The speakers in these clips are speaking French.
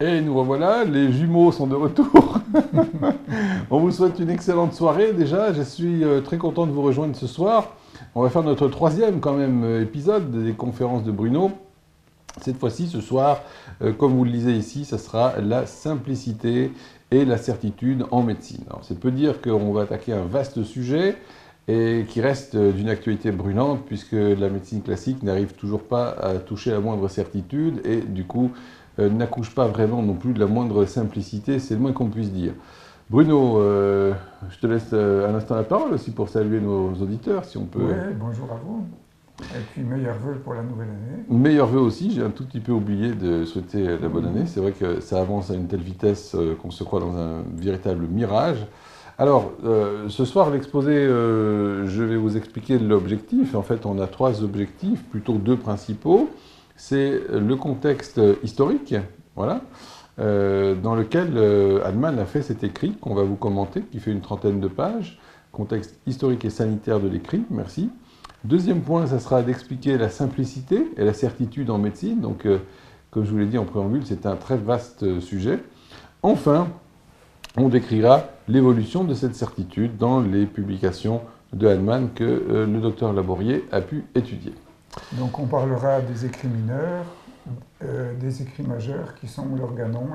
Et nous revoilà, les jumeaux sont de retour. On vous souhaite une excellente soirée déjà. Je suis très content de vous rejoindre ce soir. On va faire notre troisième quand même épisode des conférences de Bruno. Cette fois-ci, ce soir, comme vous le lisez ici, ça sera la simplicité et la certitude en médecine. Alors, c'est peu dire qu'on va attaquer un vaste sujet et qui reste d'une actualité brûlante puisque la médecine classique n'arrive toujours pas à toucher la moindre certitude et du coup n'accouche pas vraiment non plus de la moindre simplicité, c'est le moins qu'on puisse dire. Bruno, je te laisse un instant la parole aussi pour saluer nos auditeurs, si on peut. Oui, bonjour à vous. Et puis meilleurs vœux pour la nouvelle année. Meilleurs vœux aussi, j'ai un tout petit peu oublié de souhaiter la bonne année. C'est vrai que ça avance à une telle vitesse qu'on se croit dans un véritable mirage. Alors, ce soir, l'exposé, je vais vous expliquer l'objectif. En fait, on a trois objectifs, plutôt deux principaux. C'est le contexte historique, voilà, dans lequel Hahnemann a fait cet écrit qu'on va vous commenter, qui fait une trentaine de pages. Contexte historique et sanitaire de l'écrit, merci. Deuxième point, ça sera d'expliquer la simplicité et la certitude en médecine. Donc, comme je vous l'ai dit en préambule, c'est un très vaste sujet. Enfin, on décrira l'évolution de cette certitude dans les publications de Hahnemann que le docteur Laborier a pu étudier. Donc on parlera des écrits mineurs, des écrits majeurs qui sont l'organon,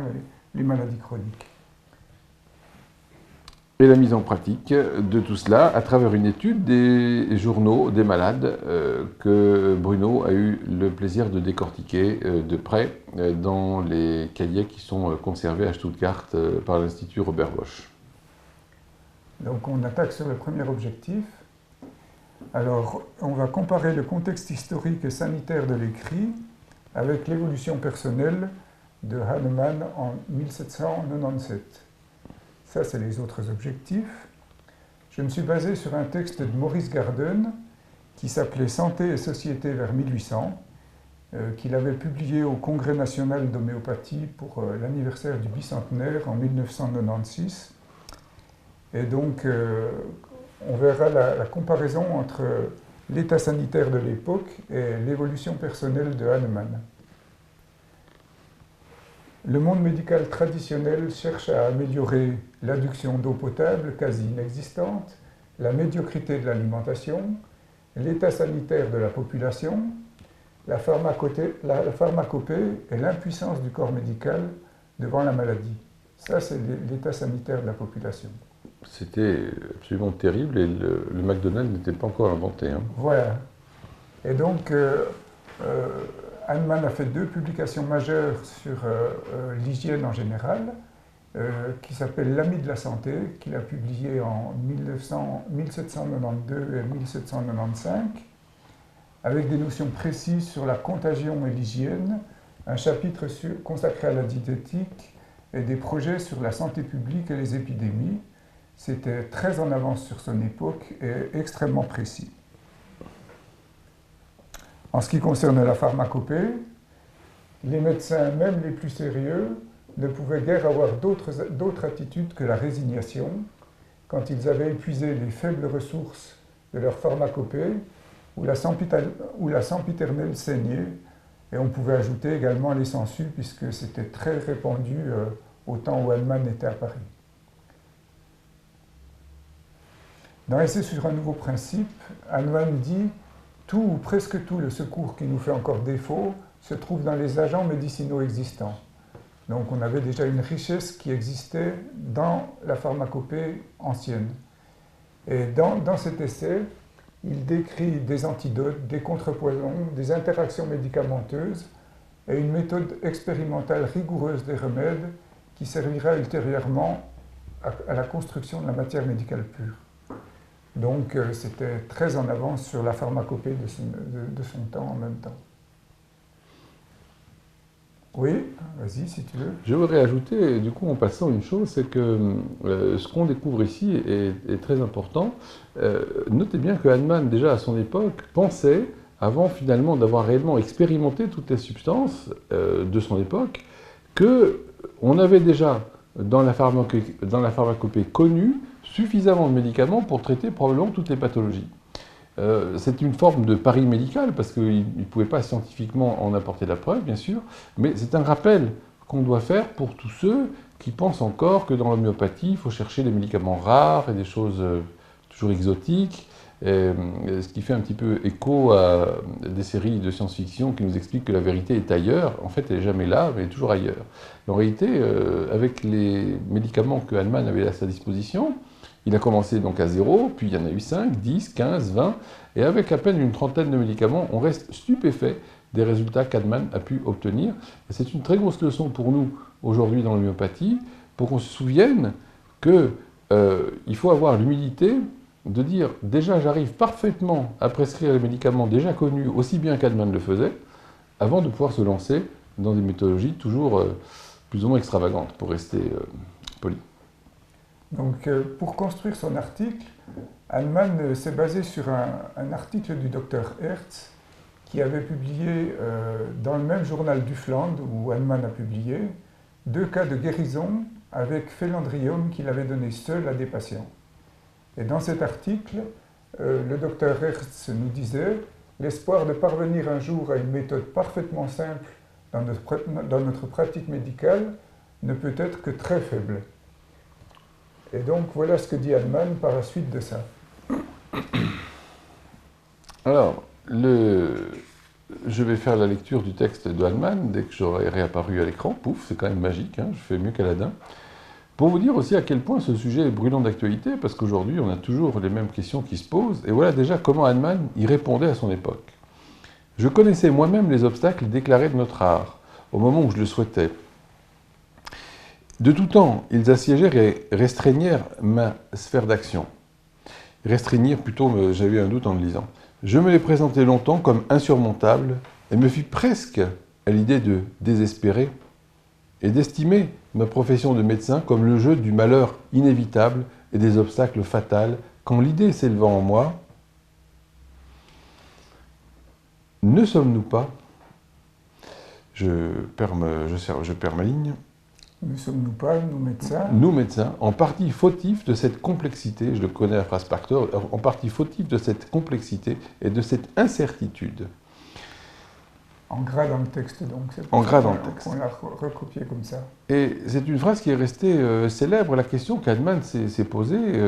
les maladies chroniques. Et la mise en pratique de tout cela à travers une étude des journaux des malades que Bruno a eu le plaisir de décortiquer de près dans les cahiers qui sont conservés à Stuttgart par l'Institut Robert Bosch. Donc on attaque sur le premier objectif. Alors on va comparer le contexte historique et sanitaire de l'écrit avec l'évolution personnelle de Hahnemann en 1797. Ça, c'est les autres objectifs. Je me suis basé sur un texte de Maurice Garden qui s'appelait Santé et société vers 1800, qu'il avait publié au Congrès national d'homéopathie pour l'anniversaire du bicentenaire en 1996. Et donc, on verra la comparaison entre l'état sanitaire de l'époque et l'évolution personnelle de Hahnemann. Le monde médical traditionnel cherche à améliorer l'adduction d'eau potable quasi inexistante, la médiocrité de l'alimentation, l'état sanitaire de la population, la pharmacopée et l'impuissance du corps médical devant la maladie. Ça, c'est l'état sanitaire de la population. C'était absolument terrible et le McDonald's n'était pas encore inventé. Hein. Voilà. Et donc, Hahnemann a fait deux publications majeures sur l'hygiène en général, qui s'appelle L'Ami de la santé, qu'il a publié en 1792 et 1795, avec des notions précises sur la contagion et l'hygiène, un chapitre consacré à la diététique et des projets sur la santé publique et les épidémies. C'était très en avance sur son époque et extrêmement précis. En ce qui concerne la pharmacopée, les médecins, même les plus sérieux, ne pouvaient guère avoir d'autre attitude que la résignation quand ils avaient épuisé les faibles ressources de leur pharmacopée ou la sempiternelle saignée, et on pouvait ajouter également les sangsues puisque c'était très répandu au temps où Hahnemann était à Paris. Dans l'essai sur un nouveau principe, Hahnemann dit « Tout ou presque tout le secours qui nous fait encore défaut se trouve dans les agents médicinaux existants ». Donc on avait déjà une richesse qui existait dans la pharmacopée ancienne. Et dans cet essai, il décrit des antidotes, des contrepoisons, des interactions médicamenteuses et une méthode expérimentale rigoureuse des remèdes qui servira ultérieurement à la construction de la matière médicale pure. Donc c'était très en avance sur la pharmacopée de son temps en même temps. Oui, vas-y si tu veux. Je voudrais ajouter, du coup, en passant une chose, c'est que ce qu'on découvre ici est très important. Notez bien que Hahnemann, déjà à son époque, pensait, avant finalement d'avoir réellement expérimenté toutes les substances de son époque, qu'on avait déjà dans la pharmacopée connue suffisamment de médicaments pour traiter probablement toutes les pathologies. C'est une forme de pari médical, parce qu'il ne pouvait pas scientifiquement en apporter la preuve, bien sûr, mais c'est un rappel qu'on doit faire pour tous ceux qui pensent encore que dans l'homéopathie, il faut chercher des médicaments rares et des choses toujours exotiques, ce qui fait un petit peu écho à des séries de science-fiction qui nous expliquent que la vérité est ailleurs. En fait, elle n'est jamais là, mais elle est toujours ailleurs. En réalité, avec les médicaments que Hahnemann avait à sa disposition, il a commencé donc à 0, puis il y en a eu 5, 10, 15, 20, et avec à peine une trentaine de médicaments, on reste stupéfait des résultats qu'Hahnemann a pu obtenir. Et c'est une très grosse leçon pour nous, aujourd'hui, dans l'homéopathie, pour qu'on se souvienne qu'il faut avoir l'humilité de dire, déjà, j'arrive parfaitement à prescrire les médicaments déjà connus, aussi bien qu'Hahnemann le faisait, avant de pouvoir se lancer dans des méthodologies toujours plus ou moins extravagantes, pour rester poli. Donc, pour construire son article, Hahnemann s'est basé sur un article du docteur Hertz qui avait publié dans le même journal du Flandre où Hahnemann a publié 2 cas de guérison avec félandrium qu'il avait donné seul à des patients. Et dans cet article, le docteur Hertz nous disait « L'espoir de parvenir un jour à une méthode parfaitement simple dans notre pratique médicale ne peut être que très faible. » Et donc, voilà ce que dit Hahnemann par la suite de ça. Alors, je vais faire la lecture du texte de Hahnemann dès que j'aurai réapparu à l'écran. Pouf, c'est quand même magique, hein, je fais mieux qu'Aladin. Pour vous dire aussi à quel point ce sujet est brûlant d'actualité, parce qu'aujourd'hui, on a toujours les mêmes questions qui se posent. Et voilà déjà comment Hahnemann y répondait à son époque. Je connaissais moi-même les obstacles déclarés de notre art, au moment où je le souhaitais. De tout temps, ils assiégèrent et restreignèrent ma sphère d'action. Restreignir, plutôt, j'avais eu un doute en le lisant. Je me les présentais longtemps comme insurmontables et me fis presque à l'idée de désespérer et d'estimer ma profession de médecin comme le jeu du malheur inévitable et des obstacles fatals quand l'idée s'élevant en moi, ne sommes-nous pas, je perds ma ligne, ne sommes-nous pas, nous médecins, en partie fautifs de cette complexité, je le connais la phrase par cœur, en partie fautifs de cette complexité et de cette incertitude. En gras dans le texte, donc. En gras dans le texte. On l'a recopié comme ça. Et c'est une phrase qui est restée célèbre. La question qu'Hahnemann s'est posée,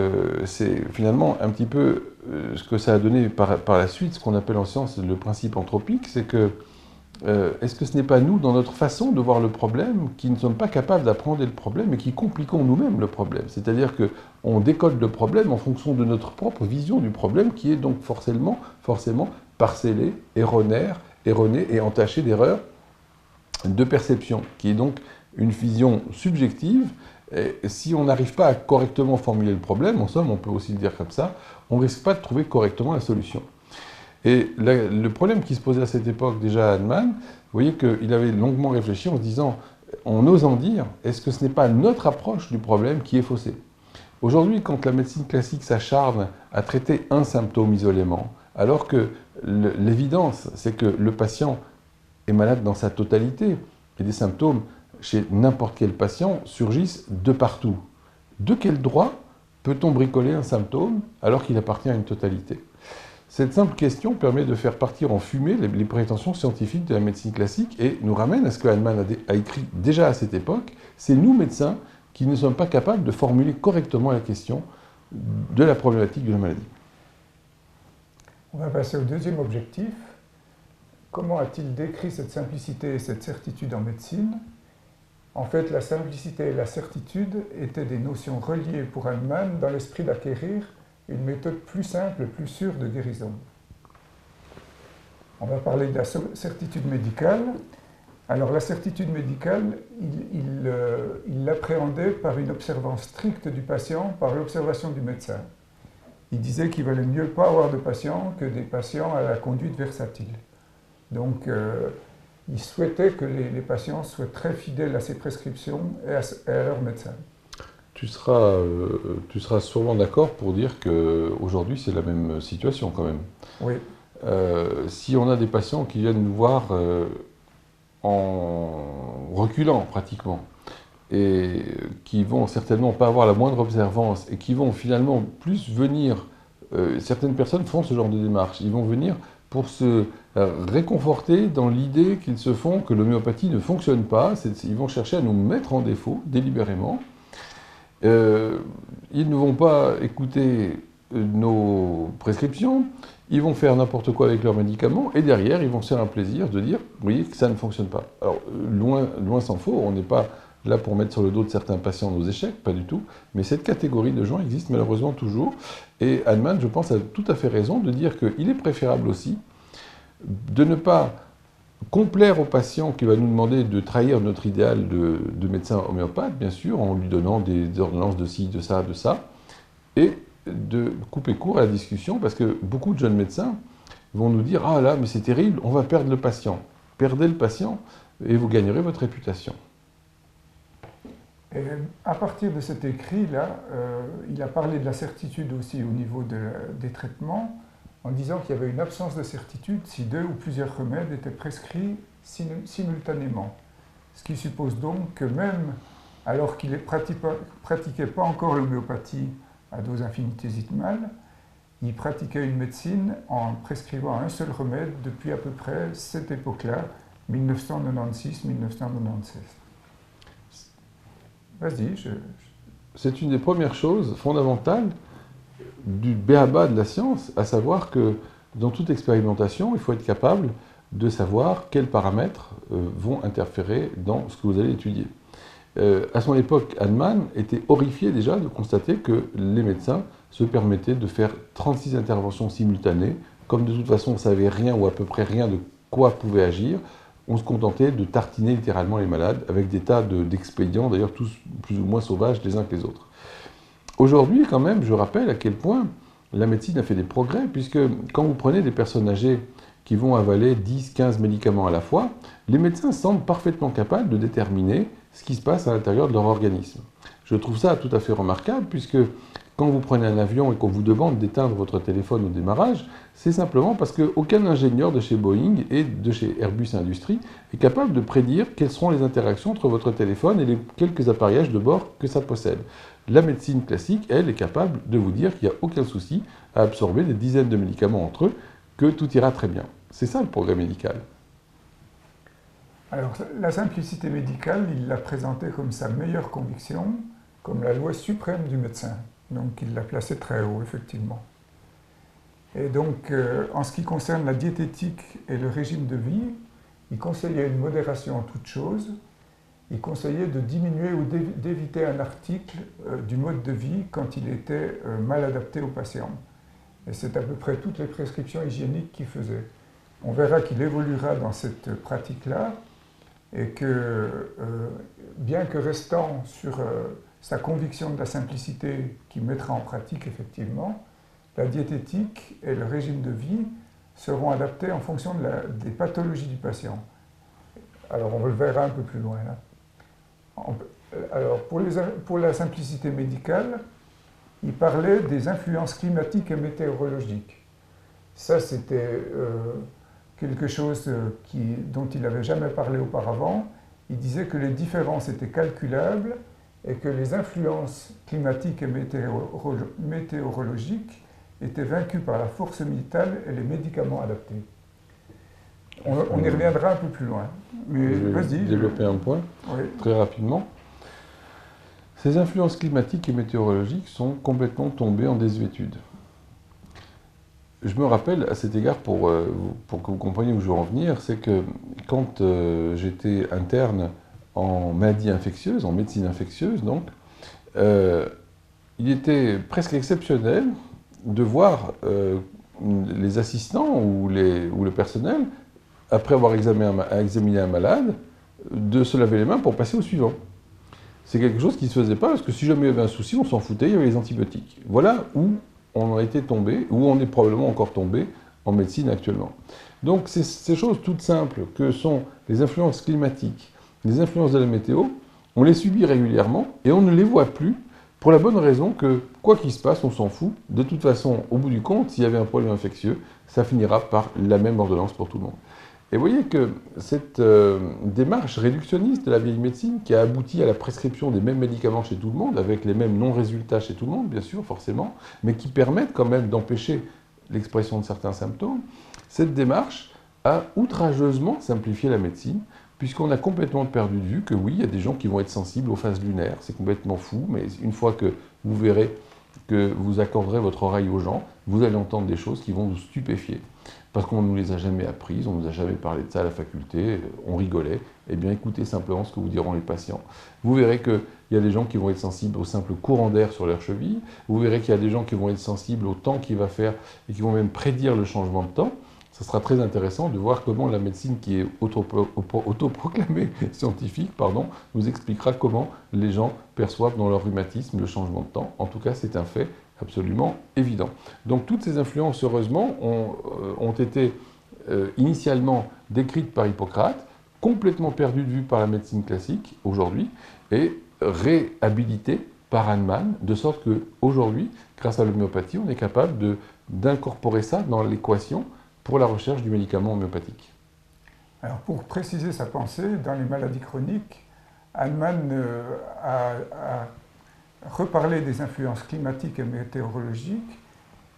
c'est finalement un petit peu ce que ça a donné par la suite, ce qu'on appelle en science le principe anthropique, c'est que est-ce que ce n'est pas nous, dans notre façon de voir le problème, qui ne sommes pas capables d'appréhender le problème et qui compliquons nous-mêmes le problème? C'est-à-dire qu'on décode le problème en fonction de notre propre vision du problème, qui est donc forcément parcellée, erronée et entachée d'erreurs de perception, qui est donc une vision subjective. Et si on n'arrive pas à correctement formuler le problème, en somme, on peut aussi le dire comme ça, on ne risque pas de trouver correctement la solution. Et le problème qui se posait à cette époque déjà à Hahnemann, vous voyez qu'il avait longuement réfléchi en se disant, en osant dire, est-ce que ce n'est pas notre approche du problème qui est faussée? Aujourd'hui, quand la médecine classique s'acharne à traiter un symptôme isolément, alors que l'évidence, c'est que le patient est malade dans sa totalité, et des symptômes chez n'importe quel patient surgissent de partout. De quel droit peut-on bricoler un symptôme alors qu'il appartient à une totalité? Cette simple question permet de faire partir en fumée les prétentions scientifiques de la médecine classique et nous ramène à ce que Hahnemann a écrit déjà à cette époque. C'est nous, médecins, qui ne sommes pas capables de formuler correctement la question de la problématique de la maladie. On va passer au deuxième objectif. Comment a-t-il décrit cette simplicité et cette certitude en médecine? En fait, la simplicité et la certitude étaient des notions reliées pour Hahnemann dans l'esprit d'acquérir une méthode plus simple, plus sûre de guérison. On va parler de la certitude médicale. Alors la certitude médicale, il l'appréhendait par une observance stricte du patient, par l'observation du médecin. Il disait qu'il valait mieux pas avoir de patients que des patients à la conduite versatile. Donc il souhaitait que les patients soient très fidèles à ses prescriptions et à leur médecin. Tu seras sûrement d'accord pour dire qu'aujourd'hui, c'est la même situation quand même. Oui. Si on a des patients qui viennent nous voir en reculant pratiquement, et qui vont certainement pas avoir la moindre observance, et qui vont finalement plus venir, certaines personnes font ce genre de démarche, ils vont venir pour se réconforter dans l'idée qu'ils se font que l'homéopathie ne fonctionne pas. Ils vont chercher à nous mettre en défaut, délibérément. Ils ne vont pas écouter nos prescriptions, ils vont faire n'importe quoi avec leurs médicaments, et derrière, ils vont se faire un plaisir de dire, vous voyez, que ça ne fonctionne pas. Alors, loin s'en faut, on n'est pas là pour mettre sur le dos de certains patients nos échecs, pas du tout, mais cette catégorie de gens existe malheureusement toujours, et Hahnemann, je pense, a tout à fait raison de dire qu'il est préférable aussi de ne pas complaire au patient qui va nous demander de trahir notre idéal de médecin homéopathe, bien sûr, en lui donnant des ordonnances de ci, de ça, et de couper court à la discussion, parce que beaucoup de jeunes médecins vont nous dire « Ah là, mais c'est terrible, on va perdre le patient. » Perdez le patient et vous gagnerez votre réputation. Et à partir de cet écrit-là, il a parlé de la certitude aussi au niveau des traitements, en disant qu'il y avait une absence de certitude si 2 ou plusieurs remèdes étaient prescrits simultanément. Ce qui suppose donc que même alors qu'il ne pratiquait pas encore l'homéopathie à dose infinitésimale, il pratiquait une médecine en prescrivant un seul remède depuis à peu près cette époque-là, 1996-1997. Vas-y. C'est une des premières choses fondamentales du b.a.-ba de la science, à savoir que dans toute expérimentation, il faut être capable de savoir quels paramètres vont interférer dans ce que vous allez étudier. À son époque, Hahnemann était horrifié déjà de constater que les médecins se permettaient de faire 36 interventions simultanées, comme de toute façon on ne savait rien ou à peu près rien de quoi pouvait agir, on se contentait de tartiner littéralement les malades avec des tas d'expédients, d'ailleurs tous plus ou moins sauvages les uns que les autres. Aujourd'hui, quand même, je rappelle à quel point la médecine a fait des progrès, puisque quand vous prenez des personnes âgées qui vont avaler 10-15 médicaments à la fois, les médecins semblent parfaitement capables de déterminer ce qui se passe à l'intérieur de leur organisme. Je trouve ça tout à fait remarquable, puisque quand vous prenez un avion et qu'on vous demande d'éteindre votre téléphone au démarrage, c'est simplement parce qu'aucun ingénieur de chez Boeing et de chez Airbus Industries est capable de prédire quelles seront les interactions entre votre téléphone et les quelques appareillages de bord que ça possède. La médecine classique, elle, est capable de vous dire qu'il n'y a aucun souci à absorber des dizaines de médicaments entre eux, que tout ira très bien. C'est ça le progrès médical. Alors, la simplicité médicale, il l'a présentée comme sa meilleure conviction, comme la loi suprême du médecin. Donc, il l'a placée très haut, effectivement. Et donc, en ce qui concerne la diététique et le régime de vie, il conseillait une modération en toutes choses. Il conseillait de diminuer ou d'éviter un article du mode de vie quand il était mal adapté au patient. Et c'est à peu près toutes les prescriptions hygiéniques qu'il faisait. On verra qu'il évoluera dans cette pratique-là et que, bien que restant sur sa conviction de la simplicité qu'il mettra en pratique effectivement, la diététique et le régime de vie seront adaptés en fonction des pathologies du patient. Alors on le verra un peu plus loin là. Alors pour la simplicité médicale, il parlait des influences climatiques et météorologiques. Ça c'était quelque chose dont il n'avait jamais parlé auparavant. Il disait que les différences étaient calculables et que les influences climatiques et météorologiques étaient vaincues par la force vitale et les médicaments adaptés. On y reviendra un peu plus loin. Mais vas-y. Je vais développer un point très rapidement. Ces influences climatiques et météorologiques sont complètement tombées en désuétude. Je me rappelle à cet égard, pour que vous compreniez où je veux en venir, c'est que quand j'étais interne en maladies infectieuses, en médecine infectieuse donc, il était presque exceptionnel de voir les assistants ou le personnel, après avoir examiné un malade, de se laver les mains pour passer au suivant. C'est quelque chose qui ne se faisait pas, parce que si jamais il y avait un souci, on s'en foutait, il y avait les antibiotiques. Voilà où on a été tombé, où on est probablement encore tombé en médecine actuellement. Donc ces choses toutes simples que sont les influences climatiques, les influences de la météo, on les subit régulièrement et on ne les voit plus pour la bonne raison que, quoi qu'il se passe, on s'en fout. De toute façon, au bout du compte, s'il y avait un problème infectieux, ça finira par la même ordonnance pour tout le monde. Et vous voyez que cette démarche réductionniste de la vieille médecine, qui a abouti à la prescription des mêmes médicaments chez tout le monde, avec les mêmes non-résultats chez tout le monde, bien sûr, forcément, mais qui permettent quand même d'empêcher l'expression de certains symptômes, Cette démarche a outrageusement simplifié la médecine, puisqu'on a complètement perdu de vue que oui, il y a des gens qui vont être sensibles aux phases lunaires, c'est complètement fou, mais une fois que vous verrez que vous accorderez votre oreille aux gens, vous allez entendre des choses qui vont vous stupéfier. Parce qu'on ne nous les a jamais apprises, on ne nous a jamais parlé de ça à la faculté, on rigolait. Eh bien, écoutez simplement ce que vous diront les patients. Vous verrez qu'il y a des gens qui vont être sensibles au simple courant d'air sur leur cheville. Vous verrez qu'il y a des gens qui vont être sensibles au temps qu'il va faire et qui vont même prédire le changement de temps. Ce sera très intéressant de voir comment la médecine qui est autoproclamée scientifique, nous expliquera comment les gens perçoivent dans leur rhumatisme le changement de temps. En tout cas, c'est un fait absolument évident. Donc toutes ces influences, heureusement, ont été initialement décrites par Hippocrate, complètement perdues de vue par la médecine classique aujourd'hui, et réhabilitées par Hahnemann, de sorte qu'aujourd'hui, grâce à l'homéopathie, on est capable d'incorporer ça dans l'équation pour la recherche du médicament homéopathique. Alors pour préciser sa pensée, dans les maladies chroniques, Hahnemann a reparlé des influences climatiques et météorologiques,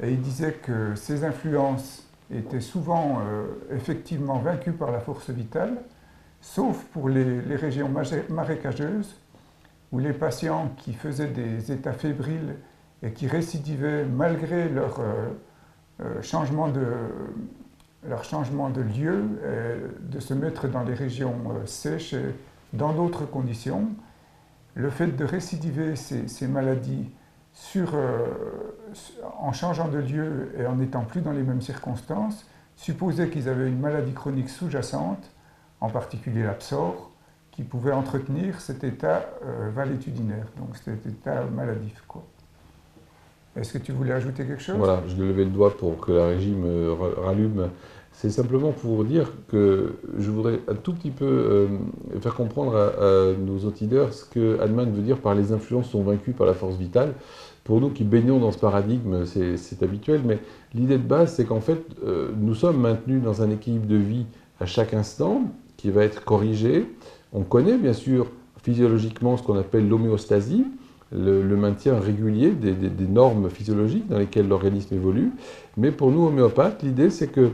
et il disait que ces influences étaient souvent effectivement vaincues par la force vitale, sauf pour les régions marécageuses, où les patients qui faisaient des états fébriles et qui récidivaient malgré leur changement de lieu, de se mettre dans les régions sèches et dans d'autres conditions, le fait de récidiver ces maladies en changeant de lieu et en n'étant plus dans les mêmes circonstances, supposait qu'ils avaient une maladie chronique sous-jacente, en particulier la psore, qui pouvait entretenir cet état valétudinaire, donc cet état maladif, quoi. Est-ce que tu voulais ajouter quelque chose? Voilà, je levais le doigt pour que la régie me rallume. C'est simplement pour dire que je voudrais un tout petit peu faire comprendre à nos auditeurs ce que Hahnemann veut dire par les influences sont vaincues par la force vitale. Pour nous qui baignons dans ce paradigme, c'est habituel, mais l'idée de base, c'est qu'en fait, nous sommes maintenus dans un équilibre de vie à chaque instant qui va être corrigé. On connaît bien sûr physiologiquement ce qu'on appelle l'homéostasie, le maintien régulier des normes physiologiques dans lesquelles l'organisme évolue. Mais pour nous, homéopathes, l'idée c'est que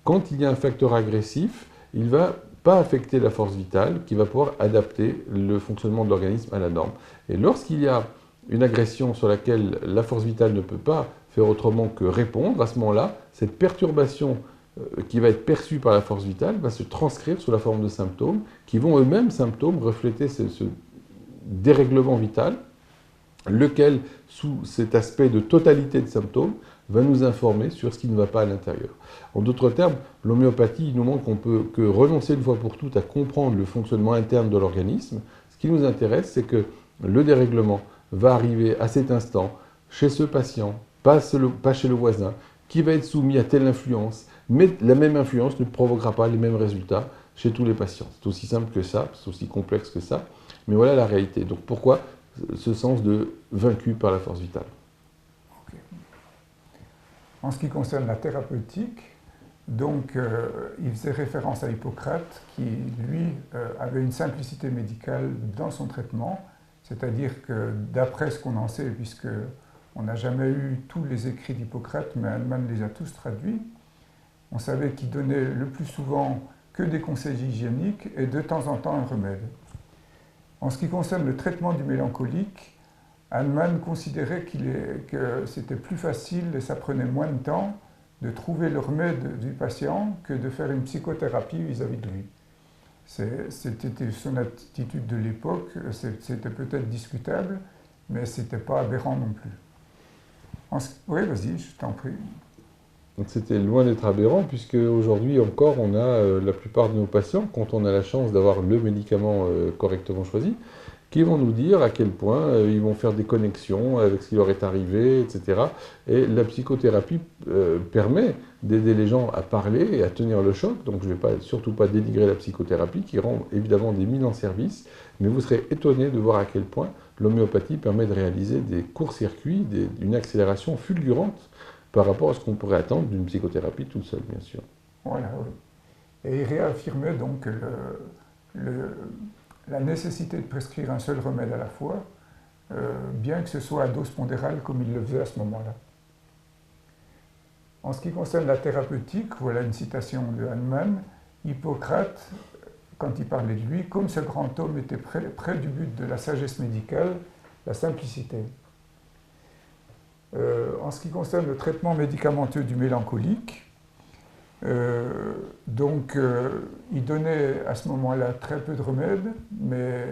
quand il y a un facteur agressif, il ne va pas affecter la force vitale, qui va pouvoir adapter le fonctionnement de l'organisme à la norme. Et lorsqu'il y a une agression sur laquelle la force vitale ne peut pas faire autrement que répondre, à ce moment-là, cette perturbation qui va être perçue par la force vitale va se transcrire sous la forme de symptômes, qui vont eux-mêmes, symptômes, refléter ce dérèglement vital, lequel, sous cet aspect de totalité de symptômes, va nous informer sur ce qui ne va pas à l'intérieur. En d'autres termes, l'homéopathie nous montre qu'on peut que renoncer une fois pour toutes à comprendre le fonctionnement interne de l'organisme. Ce qui nous intéresse, c'est que le dérèglement va arriver à cet instant, chez ce patient, pas chez le voisin, qui va être soumis à telle influence, mais la même influence ne provoquera pas les mêmes résultats chez tous les patients. C'est aussi simple que ça, c'est aussi complexe que ça, mais voilà la réalité. Donc pourquoi ce sens de vaincu par la force vitale? Okay. En ce qui concerne la thérapeutique, donc il faisait référence à Hippocrate qui, lui, avait une simplicité médicale dans son traitement, c'est-à-dire que d'après ce qu'on en sait, puisque on n'a jamais eu tous les écrits d'Hippocrate, mais Hahnemann les a tous traduits, on savait qu'il donnait le plus souvent que des conseils hygiéniques et de temps en temps un remède. En ce qui concerne le traitement du mélancolique, Hahnemann considérait que c'était plus facile et ça prenait moins de temps de trouver le remède du patient que de faire une psychothérapie vis-à-vis de lui. C'était son attitude de l'époque, c'était peut-être discutable, mais ce n'était pas aberrant non plus. Oui, vas-y, je t'en prie. Donc c'était loin d'être aberrant, puisque aujourd'hui encore, on a la plupart de nos patients, quand on a la chance d'avoir le médicament correctement choisi, qui vont nous dire à quel point ils vont faire des connexions avec ce qui leur est arrivé, etc. Et la psychothérapie permet d'aider les gens à parler et à tenir le choc. Donc je ne vais surtout pas dénigrer la psychothérapie, qui rend évidemment d'éminents services, mais vous serez étonné de voir à quel point l'homéopathie permet de réaliser des courts-circuits, une accélération fulgurante par rapport à ce qu'on pourrait attendre d'une psychothérapie toute seule, bien sûr. Voilà, oui. Et il réaffirmait donc la nécessité de prescrire un seul remède à la fois, bien que ce soit à dose pondérale comme il le faisait à ce moment-là. En ce qui concerne la thérapeutique, voilà une citation de Hahnemann, Hippocrate, quand il parlait de lui, comme ce grand homme était près du but de la sagesse médicale, la simplicité. En ce qui concerne le traitement médicamenteux du mélancolique, il donnait à ce moment-là très peu de remèdes, mais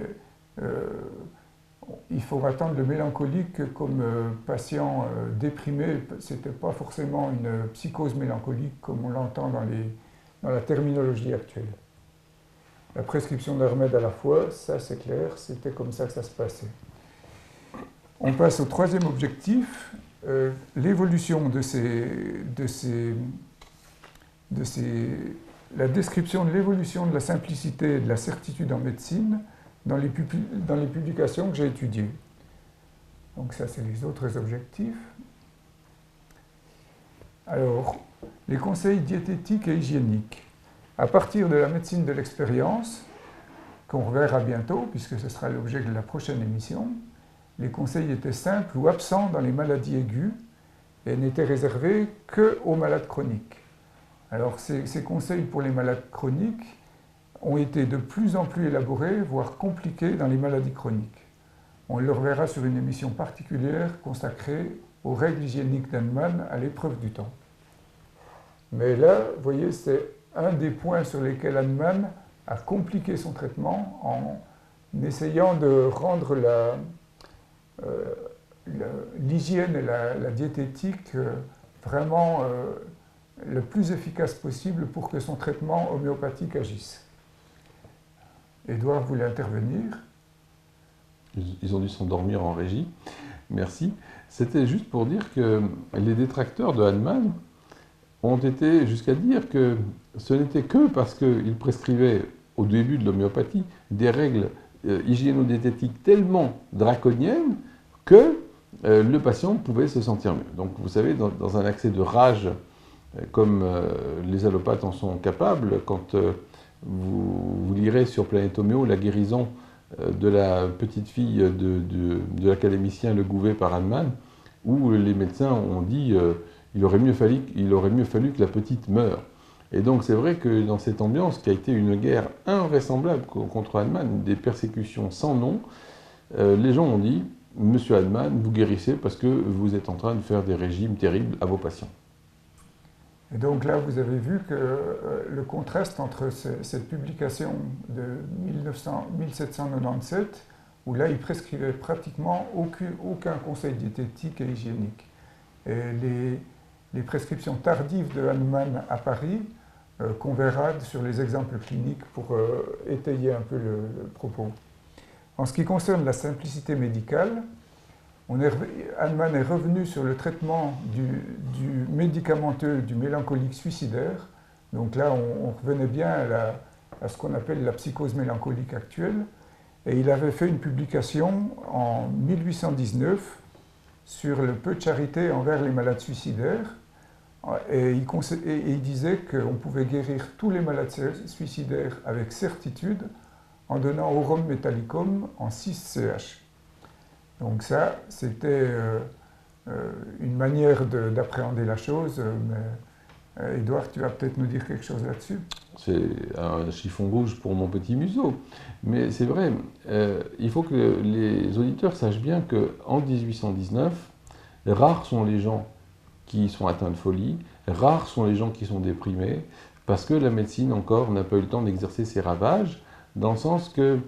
il faut attendre le mélancolique comme patient déprimé. Ce n'était pas forcément une psychose mélancolique comme on l'entend dans la terminologie actuelle. La prescription de remèdes à la fois, ça c'est clair, c'était comme ça que ça se passait. On passe au troisième objectif, l'évolution la description de l'évolution de la simplicité et de la certitude en médecine dans les publications que j'ai étudiées. Donc ça, c'est les autres objectifs. Alors, les conseils diététiques et hygiéniques. À partir de la médecine de l'expérience, qu'on reverra bientôt, puisque ce sera l'objet de la prochaine émission, les conseils étaient simples ou absents dans les maladies aiguës et n'étaient réservés qu'aux malades chroniques. Alors, ces conseils pour les malades chroniques ont été de plus en plus élaborés, voire compliqués dans les maladies chroniques. On le reverra sur une émission particulière consacrée aux règles hygiéniques d'Hahnemann à l'épreuve du temps. Mais là, vous voyez, c'est un des points sur lesquels Hahnemann a compliqué son traitement en essayant de rendre l'hygiène et la diététique vraiment le plus efficace possible pour que son traitement homéopathique agisse. Édouard voulait intervenir. Ils ont dû s'endormir en régie. Merci. C'était juste pour dire que les détracteurs de Hahnemann ont été jusqu'à dire que ce n'était que parce qu'il prescrivait au début de l'homéopathie des règles hygiéno-diététiques tellement draconiennes que le patient pouvait se sentir mieux. Donc vous savez, dans un accès de rage, comme les allopathes en sont capables, quand vous lirez sur Planète Homéo la guérison de la petite fille de l'académicien Le Gouvet par Hahnemann, où les médecins ont dit il aurait mieux fallu que la petite meure. Et donc c'est vrai que dans cette ambiance qui a été une guerre invraisemblable contre Hahnemann, des persécutions sans nom, les gens ont dit « Monsieur Hahnemann, vous guérissez parce que vous êtes en train de faire des régimes terribles à vos patients ». Et donc là, vous avez vu que le contraste entre cette publication de 1797, où là, il prescrivait pratiquement aucun conseil diététique et hygiénique. Et les prescriptions tardives de Hahnemann à Paris, qu'on verra sur les exemples cliniques pour étayer un peu le propos. En ce qui concerne la simplicité médicale, Hahnemann est revenu sur le traitement du médicamenteux du mélancolique suicidaire. Donc là, on revenait bien à ce qu'on appelle la psychose mélancolique actuelle. Et il avait fait une publication en 1819 sur le peu de charité envers les malades suicidaires. Et il disait qu'on pouvait guérir tous les malades suicidaires avec certitude en donnant aurum metallicum en 6 CH. Donc ça, c'était une manière d'appréhender la chose, mais Édouard, tu vas peut-être nous dire quelque chose là-dessus. C'est un chiffon rouge pour mon petit museau. Mais c'est vrai, il faut que les auditeurs sachent bien qu'en 1819, rares sont les gens qui sont atteints de folie, rares sont les gens qui sont déprimés, parce que la médecine encore n'a pas eu le temps d'exercer ses ravages, dans le sens que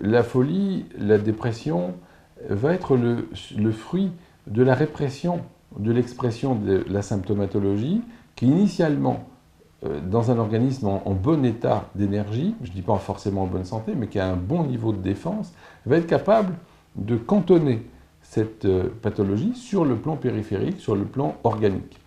la folie, la dépression, va être le fruit de la répression de l'expression de la symptomatologie qui initialement, dans un organisme en bon état d'énergie, je ne dis pas forcément en bonne santé, mais qui a un bon niveau de défense, va être capable de cantonner cette pathologie sur le plan périphérique, sur le plan organique.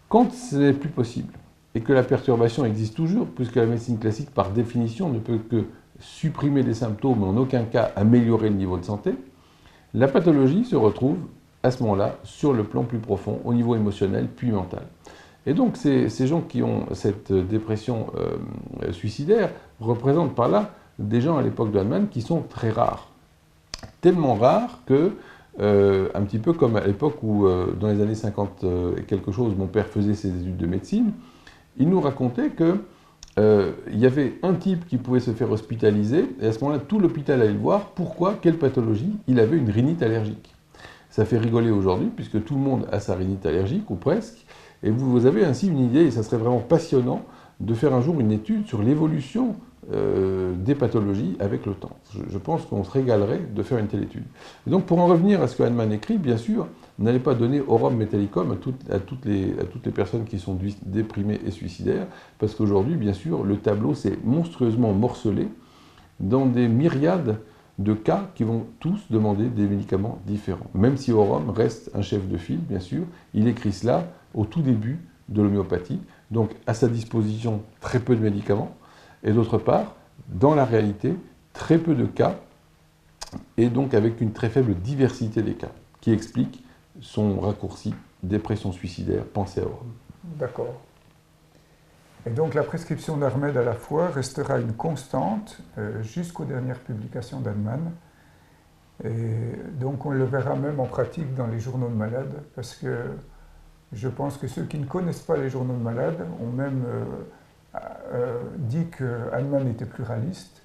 Quand ce n'est plus possible, et que la perturbation existe toujours, puisque la médecine classique, par définition, ne peut que supprimer les symptômes, mais en aucun cas améliorer le niveau de santé, la pathologie se retrouve à ce moment-là sur le plan plus profond, au niveau émotionnel puis mental. Et donc ces gens qui ont cette dépression suicidaire représentent par là des gens à l'époque de Hahnemann qui sont très rares. Tellement rares que un petit peu comme à l'époque où, dans les années 50 et quelque chose, mon père faisait ses études de médecine. Il nous racontait que il y avait un type qui pouvait se faire hospitaliser, et à ce moment-là, tout l'hôpital allait le voir. Pourquoi? Quelle pathologie? Il avait une rhinite allergique. Ça fait rigoler aujourd'hui, puisque tout le monde a sa rhinite allergique, ou presque, et vous avez ainsi une idée, et ça serait vraiment passionnant, de faire un jour une étude sur l'évolution des pathologies avec le temps. Je pense qu'on se régalerait de faire une telle étude. Et donc, pour en revenir à ce que Hahnemann écrit, bien sûr, n'allez pas donner Aurum Metallicum à toutes les personnes qui sont déprimées et suicidaires, parce qu'aujourd'hui, bien sûr, le tableau s'est monstrueusement morcelé dans des myriades de cas qui vont tous demander des médicaments différents. Même si Aurum reste un chef de file, bien sûr, il écrit cela au tout début de l'homéopathie, donc à sa disposition très peu de médicaments, et d'autre part, dans la réalité, très peu de cas, et donc avec une très faible diversité des cas, qui explique son raccourci, dépression suicidaire, pensée à Aurum. D'accord. Et donc la prescription d'Armed à la fois restera une constante jusqu'aux dernières publications d'Hahnemann. Et donc on le verra même en pratique dans les journaux de malades, parce que je pense que ceux qui ne connaissent pas les journaux de malades ont même dit que Hahnemann était pluraliste,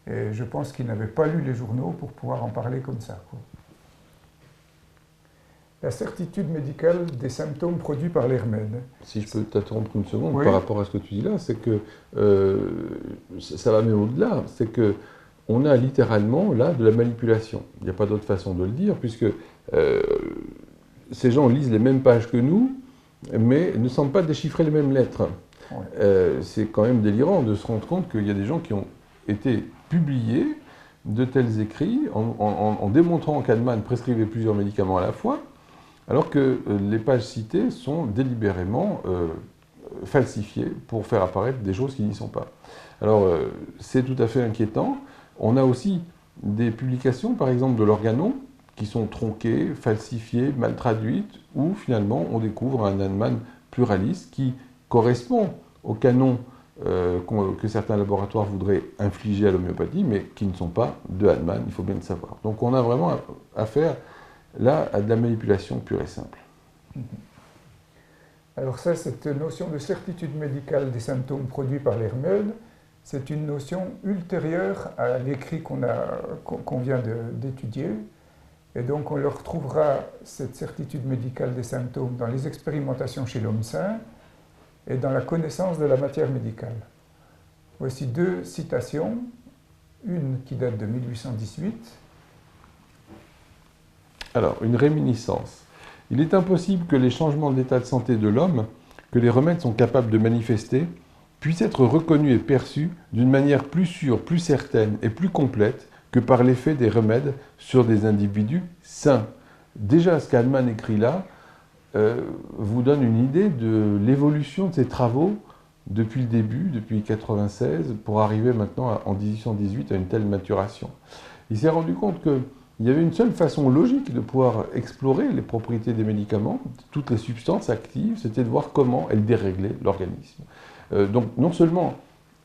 et je pense qu'ils n'avaient pas lu les journaux pour pouvoir en parler comme ça, quoi. La certitude médicale des symptômes produits par les remèdes. Si je peux t'interrompre une seconde, Oui. par rapport à ce que tu dis là, c'est que ça va même au-delà, c'est que on a littéralement là de la manipulation. Il n'y a pas d'autre façon de le dire, puisque ces gens lisent les mêmes pages que nous, mais ne semblent pas déchiffrer les mêmes lettres. Ouais. C'est quand même délirant de se rendre compte qu'il y a des gens qui ont été publiés de tels écrits en démontrant qu'Hahnemann prescrivait plusieurs médicaments à la fois, alors que les pages citées sont délibérément falsifiées pour faire apparaître des choses qui n'y sont pas. Alors, c'est tout à fait inquiétant. On a aussi des publications, par exemple, de l'Organon, qui sont tronquées, falsifiées, mal traduites, où finalement on découvre un Hahnemann pluraliste qui correspond au canon que certains laboratoires voudraient infliger à l'homéopathie, mais qui ne sont pas de Hahnemann, il faut bien le savoir. Donc on a vraiment affaire là à de la manipulation pure et simple. Alors ça, cette notion de certitude médicale des symptômes produits par les remèdes, c'est une notion ultérieure à l'écrit qu'on vient d'étudier. Et donc on le retrouvera, cette certitude médicale des symptômes, dans les expérimentations chez l'homme sain et dans la connaissance de la matière médicale. Voici deux citations, une qui date de 1818. Alors, une réminiscence. Il est impossible que les changements de l'état de santé de l'homme, que les remèdes sont capables de manifester, puissent être reconnus et perçus d'une manière plus sûre, plus certaine et plus complète que par l'effet des remèdes sur des individus sains. Déjà, ce qu'Hahnemann écrit là vous donne une idée de l'évolution de ses travaux depuis le début, depuis 1996, pour arriver maintenant en 1818 à une telle maturation. Il s'est rendu compte qu'il y avait une seule façon logique de pouvoir explorer les propriétés des médicaments, toutes les substances actives, c'était de voir comment elles déréglaient l'organisme. Donc non seulement,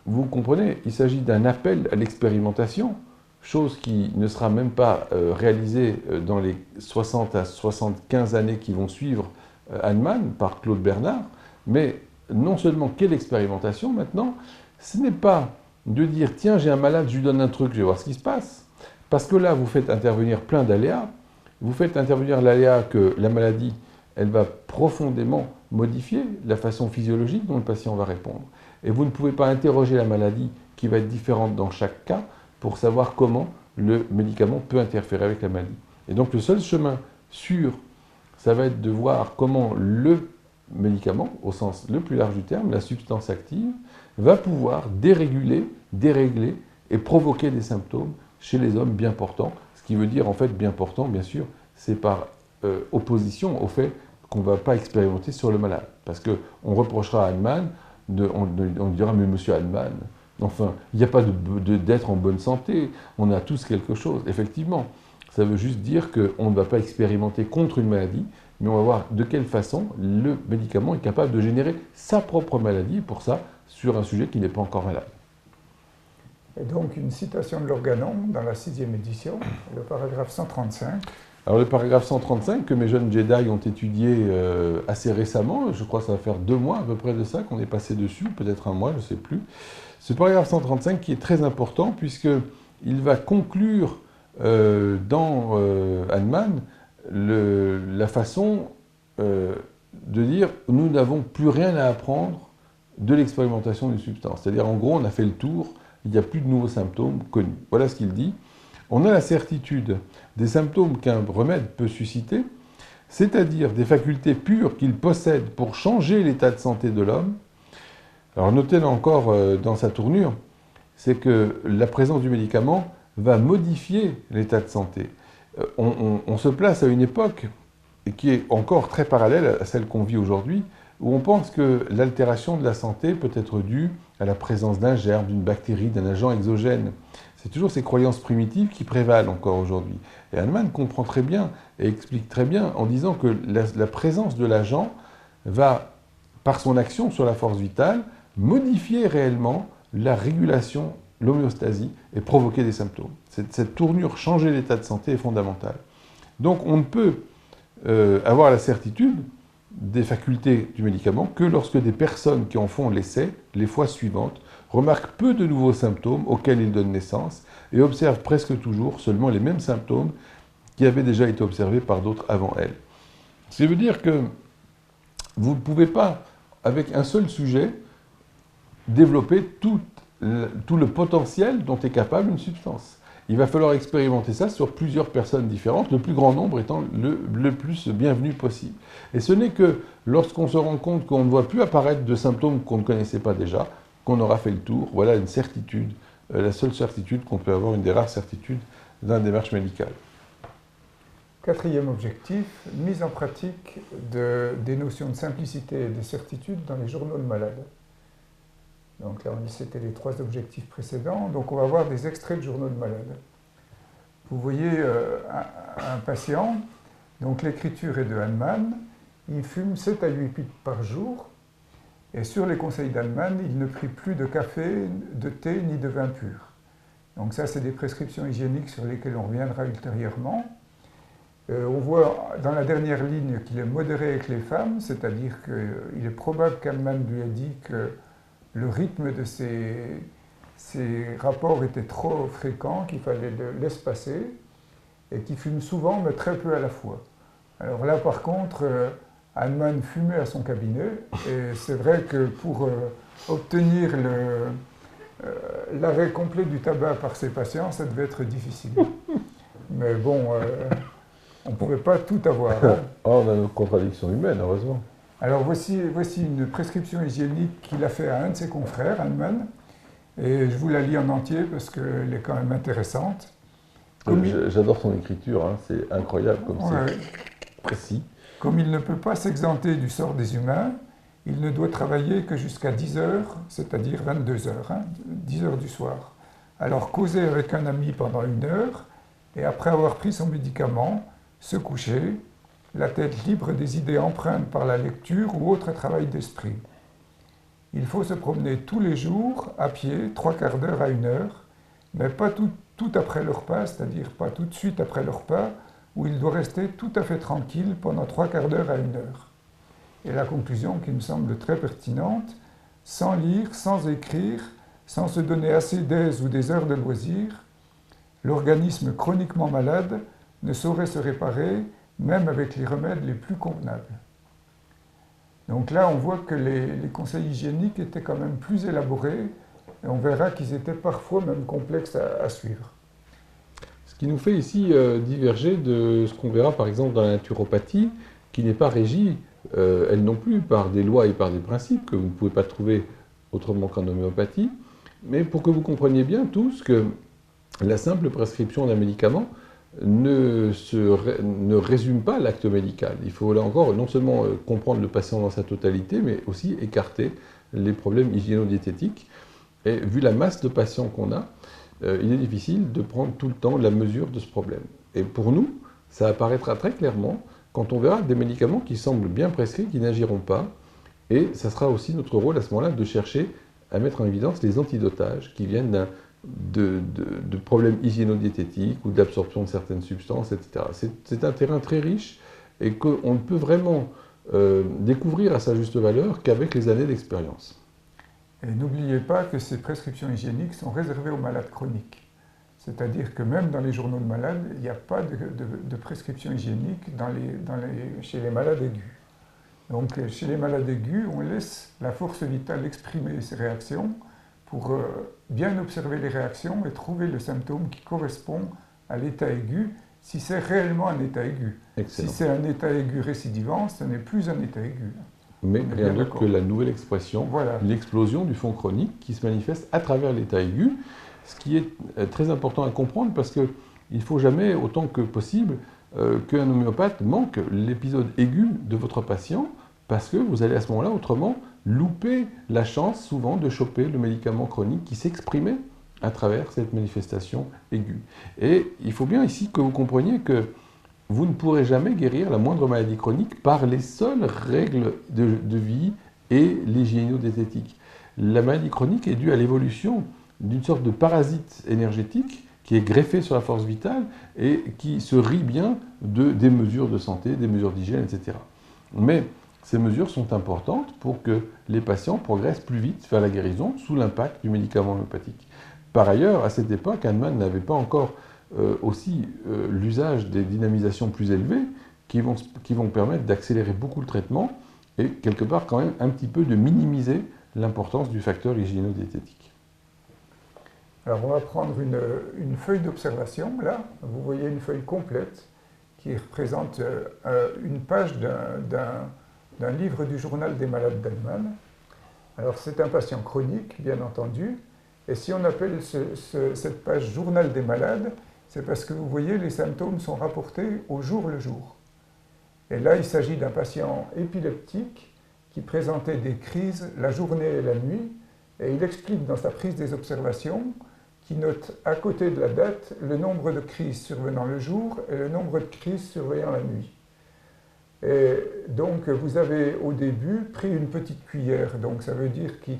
vous comprenez, il s'agit d'un appel à l'expérimentation, chose qui ne sera même pas réalisée dans les 60 à 75 années qui vont suivre Hahnemann par Claude Bernard, mais non seulement quelle expérimentation maintenant, ce n'est pas de dire tiens j'ai un malade, je lui donne un truc, je vais voir ce qui se passe, parce que là vous faites intervenir plein d'aléas, vous faites intervenir l'aléa que la maladie elle va profondément modifier la façon physiologique dont le patient va répondre. Et vous ne pouvez pas interroger la maladie qui va être différente dans chaque cas pour savoir comment le médicament peut interférer avec la maladie. Et donc le seul chemin sûr, ça va être de voir comment le médicament, au sens le plus large du terme, la substance active, va pouvoir dérégler et provoquer des symptômes chez les hommes bien portants. Ce qui veut dire en fait bien portant, bien sûr, c'est par opposition au fait qu'on ne va pas expérimenter sur le malade. Parce qu'on reprochera à Hahnemann, on dira mais monsieur Hahnemann, enfin, il n'y a pas d'être en bonne santé, on a tous quelque chose. Effectivement, ça veut juste dire qu'on ne va pas expérimenter contre une maladie, mais on va voir de quelle façon le médicament est capable de générer sa propre maladie, et pour ça, sur un sujet qui n'est pas encore malade. Et donc, une citation de l'Organon dans la 6e édition, le paragraphe 135. Alors le paragraphe 135 que mes jeunes Jedi ont étudié assez récemment, je crois que ça va faire 2 mois à peu près de ça qu'on est passé dessus, peut-être 1 mois, je ne sais plus. Ce paragraphe 135 qui est très important puisqu'il va conclure dans Hahnemann la façon de dire nous n'avons plus rien à apprendre de l'expérimentation d'une substance. C'est-à-dire en gros on a fait le tour, il n'y a plus de nouveaux symptômes connus. Voilà ce qu'il dit. On a la certitude des symptômes qu'un remède peut susciter, c'est-à-dire des facultés pures qu'il possède pour changer l'état de santé de l'homme. Alors notez là encore dans sa tournure, c'est que la présence du médicament va modifier l'état de santé. On se place à une époque qui est encore très parallèle à celle qu'on vit aujourd'hui, où on pense que l'altération de la santé peut être due à la présence d'un germe, d'une bactérie, d'un agent exogène. C'est toujours ces croyances primitives qui prévalent encore aujourd'hui. Et Hahnemann comprend très bien et explique très bien en disant que la présence de l'agent va, par son action sur la force vitale, modifier réellement la régulation, l'homéostasie et provoquer des symptômes. Cette tournure, changer l'état de santé est fondamentale. Donc on ne peut avoir la certitude des facultés du médicament que lorsque des personnes qui en font l'essai, les fois suivantes, remarquent peu de nouveaux symptômes auxquels ils donnent naissance et observent presque toujours seulement les mêmes symptômes qui avaient déjà été observés par d'autres avant elles. Ce qui veut dire que vous ne pouvez pas, avec un seul sujet, développer tout le potentiel dont est capable une substance. Il va falloir expérimenter ça sur plusieurs personnes différentes, le plus grand nombre étant le plus bienvenu possible. Et ce n'est que lorsqu'on se rend compte qu'on ne voit plus apparaître de symptômes qu'on ne connaissait pas déjà, qu'on aura fait le tour. Voilà une certitude, la seule certitude qu'on peut avoir, une des rares certitudes dans la démarche médicale. 4e objectif, mise en pratique des notions de simplicité et de certitude dans les journaux de malades. Donc là, on dit que c'était les 3 objectifs précédents. Donc on va voir des extraits de journaux de malades. Vous voyez un patient, donc l'écriture est de Hahnemann, il fume 7 à 8 pipes par jour, et sur les conseils d'Hahnemann, il ne prit plus de café, de thé, ni de vin pur. Donc ça, c'est des prescriptions hygiéniques sur lesquelles on reviendra ultérieurement. On voit dans la dernière ligne qu'il est modéré avec les femmes, c'est-à-dire qu'il est probable qu'Hahnemann lui ait dit que le rythme de ces rapports était trop fréquent, qu'il fallait l'espacer, et qu'il fume souvent, mais très peu à la fois. Alors là, par contre, Hahnemann fumait à son cabinet, et c'est vrai que pour obtenir l'arrêt complet du tabac par ses patients, ça devait être difficile. Mais bon, on ne pouvait pas tout avoir. Hein. Oh, on a nos contradictions humaines, heureusement. Alors voici une prescription hygiénique qu'il a fait à un de ses confrères, Hahnemann, et je vous la lis en entier parce qu'elle est quand même intéressante. J'adore son écriture, hein, c'est incroyable comme c'est précis. Comme il ne peut pas s'exenter du sort des humains, il ne doit travailler que jusqu'à 10 heures, c'est-à-dire 22 heures, 10 heures du soir. Alors causer avec un ami pendant 1 heure, et après avoir pris son médicament, se coucher, la tête libre des idées empreintes par la lecture ou autre travail d'esprit. Il faut se promener tous les jours, à pied, 3/4 d'heure à 1 heure, mais pas tout après le repas, c'est-à-dire pas tout de suite après le repas, où il doit rester tout à fait tranquille pendant 3/4 d'heure à 1 heure. Et la conclusion qui me semble très pertinente, sans lire, sans écrire, sans se donner assez d'aise ou des heures de loisir, l'organisme chroniquement malade ne saurait se réparer même avec les remèdes les plus convenables. Donc là, on voit que les conseils hygiéniques étaient quand même plus élaborés, et on verra qu'ils étaient parfois même complexes à suivre. Ce qui nous fait ici diverger de ce qu'on verra par exemple dans la naturopathie, qui n'est pas régie, elle non plus, par des lois et par des principes que vous ne pouvez pas trouver autrement qu'en homéopathie, mais pour que vous compreniez bien tous que la simple prescription d'un médicament ne résume pas l'acte médical. Il faut là encore non seulement comprendre le patient dans sa totalité, mais aussi écarter les problèmes hygiéno-diététiques. Et vu la masse de patients qu'on a, il est difficile de prendre tout le temps la mesure de ce problème. Et pour nous, ça apparaîtra très clairement quand on verra des médicaments qui semblent bien prescrits, qui n'agiront pas. Et ça sera aussi notre rôle à ce moment-là de chercher à mettre en évidence les antidotages qui viennent d'un de problèmes hygiéno-diététiques ou d'absorption de certaines substances, etc. C'est un terrain très riche et qu'on ne peut vraiment découvrir à sa juste valeur qu'avec les années d'expérience. Et n'oubliez pas que ces prescriptions hygiéniques sont réservées aux malades chroniques. C'est-à-dire que même dans les journaux de malades, il n'y a pas de prescription hygiénique chez les malades aigus. Donc chez les malades aigus, on laisse la force vitale exprimer ses réactions pour bien observer les réactions et trouver le symptôme qui correspond à l'état aigu, si c'est réellement un état aigu. Excellent. Si c'est un état aigu récidivant, ce n'est plus un état aigu. Mais rien d'autre que la nouvelle expression, voilà. L'explosion du fond chronique qui se manifeste à travers l'état aigu, ce qui est très important à comprendre parce qu'il ne faut jamais, autant que possible, qu'un homéopathe manque l'épisode aigu de votre patient parce que vous allez à ce moment-là, autrement, louper la chance souvent de choper le médicament chronique qui s'exprimait à travers cette manifestation aiguë. Et il faut bien ici que vous compreniez que vous ne pourrez jamais guérir la moindre maladie chronique par les seules règles de vie et l'hygiéno-diététique. La maladie chronique est due à l'évolution d'une sorte de parasite énergétique qui est greffé sur la force vitale et qui se rit bien des mesures de santé, des mesures d'hygiène, etc. Mais ces mesures sont importantes pour que les patients progressent plus vite vers la guérison sous l'impact du médicament homéopathique. Par ailleurs, à cette époque, Hahnemann n'avait pas encore l'usage des dynamisations plus élevées qui vont permettre d'accélérer beaucoup le traitement et quelque part quand même un petit peu de minimiser l'importance du facteur hygiéno-diététique. Alors on va prendre une feuille d'observation, là, vous voyez une feuille complète qui représente une page d'un livre du journal des malades d'Hahnemann. Alors c'est un patient chronique, bien entendu, et si on appelle cette page journal des malades, c'est parce que vous voyez, les symptômes sont rapportés au jour le jour. Et là, il s'agit d'un patient épileptique qui présentait des crises la journée et la nuit, et il explique dans sa prise des observations qu'il note à côté de la date le nombre de crises survenant le jour et le nombre de crises survenant la nuit. Et donc, vous avez au début pris une petite cuillère, donc ça veut dire qu'il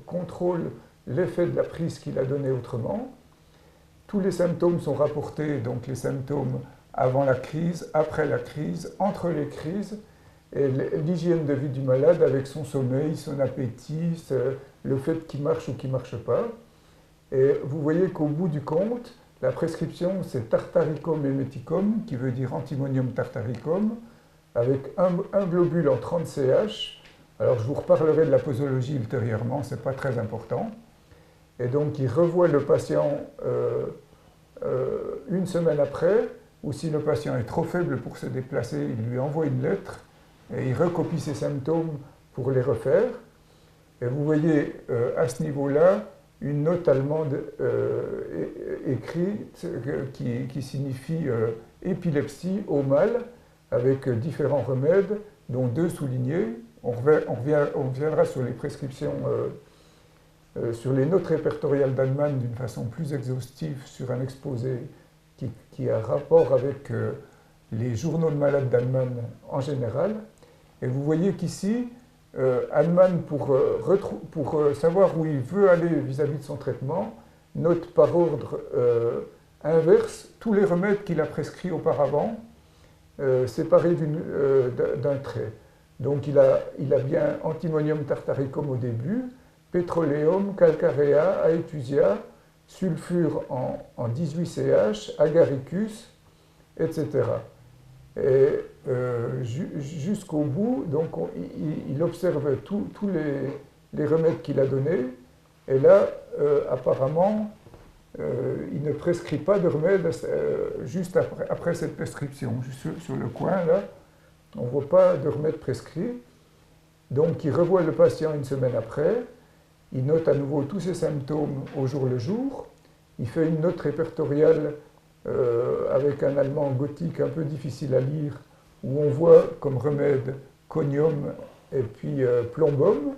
contrôle l'effet de la prise qu'il a donnée autrement. Tous les symptômes sont rapportés, donc les symptômes avant la crise, après la crise, entre les crises, et l'hygiène de vie du malade avec son sommeil, son appétit, le fait qu'il marche ou qu'il ne marche pas. Et vous voyez qu'au bout du compte, la prescription c'est tartaricum emeticum, qui veut dire antimonium tartaricum, avec un globule en 30 CH. Alors je vous reparlerai de la posologie ultérieurement, ce n'est pas très important. Et donc, il revoit le patient une semaine après, ou si le patient est trop faible pour se déplacer, il lui envoie une lettre et il recopie ses symptômes pour les refaire. Et vous voyez à ce niveau-là une note allemande écrite qui signifie épilepsie au mal, avec différents remèdes, dont 2 soulignés. On reviendra sur les prescriptions. Sur les notes répertoriales d'Hahnemann d'une façon plus exhaustive sur un exposé qui a rapport avec les journaux de malades d'Hahnemann en général. Et vous voyez qu'ici, Hahnemann, pour savoir où il veut aller vis-à-vis de son traitement, note par ordre inverse tous les remèdes qu'il a prescrits auparavant, séparés d'un trait. Donc il a bien antimonium tartaricum au début, pétroléum, calcarea, aétusia, sulfure en 18 CH, agaricus, etc. Et jusqu'au bout, donc il observe tous les remèdes qu'il a donnés, et là, apparemment, il ne prescrit pas de remède juste après cette prescription. Juste sur le coin, là, on ne voit pas de remède prescrit. Donc il revoit le patient une semaine après. Il note à nouveau tous ses symptômes au jour le jour. Il fait une note répertoriale avec un allemand gothique un peu difficile à lire, où on voit comme remède conium et puis plombum.